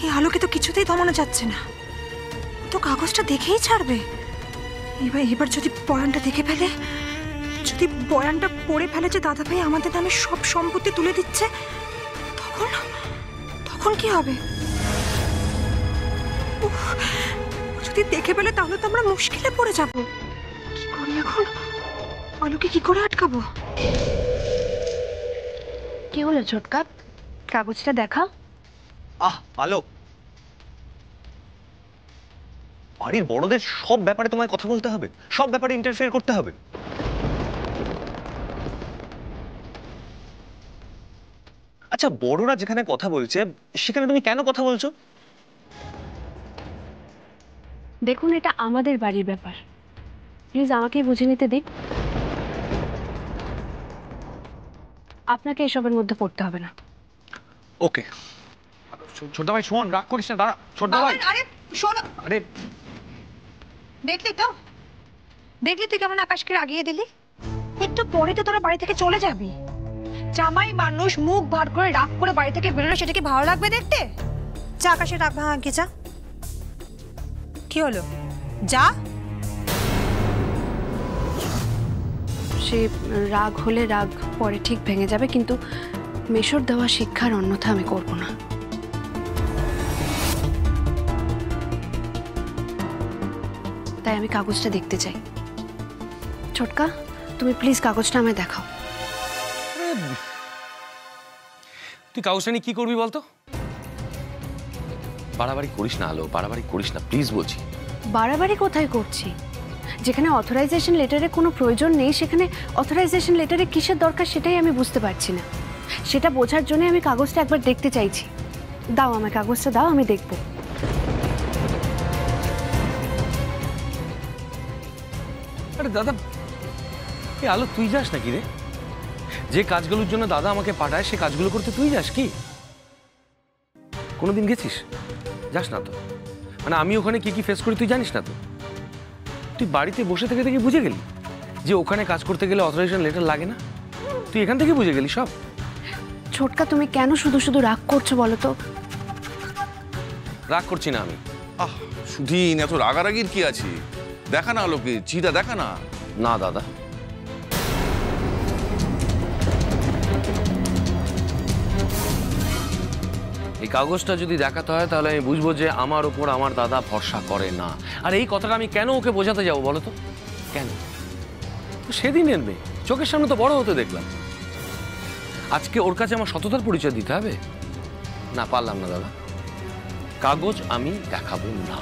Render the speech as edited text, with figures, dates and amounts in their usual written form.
এই আলোকে তো কিছুতেই থামানো যাচ্ছে না, তো কাগজটা দেখেই ছাড়বে। এবার যদি বয়ানটা দেখে ফেলে, যদি বয়ানটা পড়ে ফেলে যে দাদা ভাই আমাদের নামে সব সম্পত্তি তুলে দিচ্ছে, তখন তখন কি হবে? যদি দেখে ফেলে তাহলে তো আমরা মুশকিলে পড়ে যাব। কি করি এখন? আলোকে কি করে আটকাবো? কি হলো ছোটকা, কাগজটা দেখা। আলো, বাড়ির বড়দের সব ব্যাপারে তোমায় কথা বলতে হবে, সব ব্যাপারে ইন্টারফেয়ার করতে হবে। আচ্ছা, বড়রা যেখানে কথা বলছে সেখানে তুমি কেন কথা বলছো? দেখুন, এটা আমাদের বাড়ির ব্যাপার, প্লিজ আমাকেই বুঝে নিতে দিন। আপনাকে এসবের মধ্যে পড়তে হবে না। ওকে। ছোট ভাই শোন, রাগ করিস না, দাঁড়া। ছোট ভাই, আরে শোন, আরে দেখলি তুই কেমন আকাশকে রাগিয়ে দিলি? একটু পরে তো তোরা বাড়ি থেকে চলে যাবি। জামাই মানুষ মুখ ভার করে রাগ করে বাড়ি থেকে বেরোলে সেটা কি ভালো লাগবে দেখতে? যা আকাশে রাগ ভাঙা যা। কি হলো? যা। সে রাগ হলে রাগ পরে ঠিক ভেঙে যাবে, কিন্তু মেশর দেওয়া শিক্ষার অন্যথা আমি করব না। তাই আমি কাগজটা দেখতে চাই। ছোটকা, তুমি প্লিজ কাগজটা আমায় দেখাও। তুই কাগজটা নিয়ে কি করবি বলতো? বাড়াবাড়ি করিস না আলো, বাড়াবাড়ি করিস না প্লিজ বলছি। বাড়াবাড়ি কোথায় করছি? যেখানে অথরাইজেশন লেটারের কোনো প্রয়োজন নেই সেখানে অথরাইজেশন লেটারে কিসের দরকার সেটাই আমি বুঝতে পারছি না। সেটা বোঝার জন্য আমি কাগজটা একবার দেখতে চাইছি। দাও আমায় কাগজটা, দাও, আমি দেখব। আরে দাদা, এই আলো তুই যাস নাকি রে? যে কাজগুলোর জন্য দাদা আমাকে পাঠায় সে কাজগুলো করতে তুই যাস কি? কোনোদিন গেছিস? যাস না তো। মানে আমি ওখানে কি কি ফেস করি তুই জানিস না তো? তুই বাড়িতে বসে থেকে থেকে বুঝে গেলি যে ওখানে কাজ করতে গেলে অথরাইজেশন লেটার লাগে না? তুই এখান থেকে বুঝে গেলি সব? ছোটকা, তুমি কেন শুধু শুধু রাগ করছো বলো তো? রাগ করছি না আমি। সুধীন, এত রাগারাগির কি আছে? দেখা না আলোকে, চিটা দেখা না। না দাদা, এই কাগজটা যদি দেখাতে হয় তাহলে আমি বুঝবো যে আমার ওপর আমার দাদা ভরসা করে না। আর এই কথাটা আমি কেন ওকে বোঝাতে যাবো বলো তো? কেন? সেদিন এনবে চোখের সামনে তো বড় হতে দেখলাম, আজকে ওর কাছে আমার সততার পরিচয় দিতে হবে? না, পারলাম না দাদা, কাগজ আমি দেখাবো না।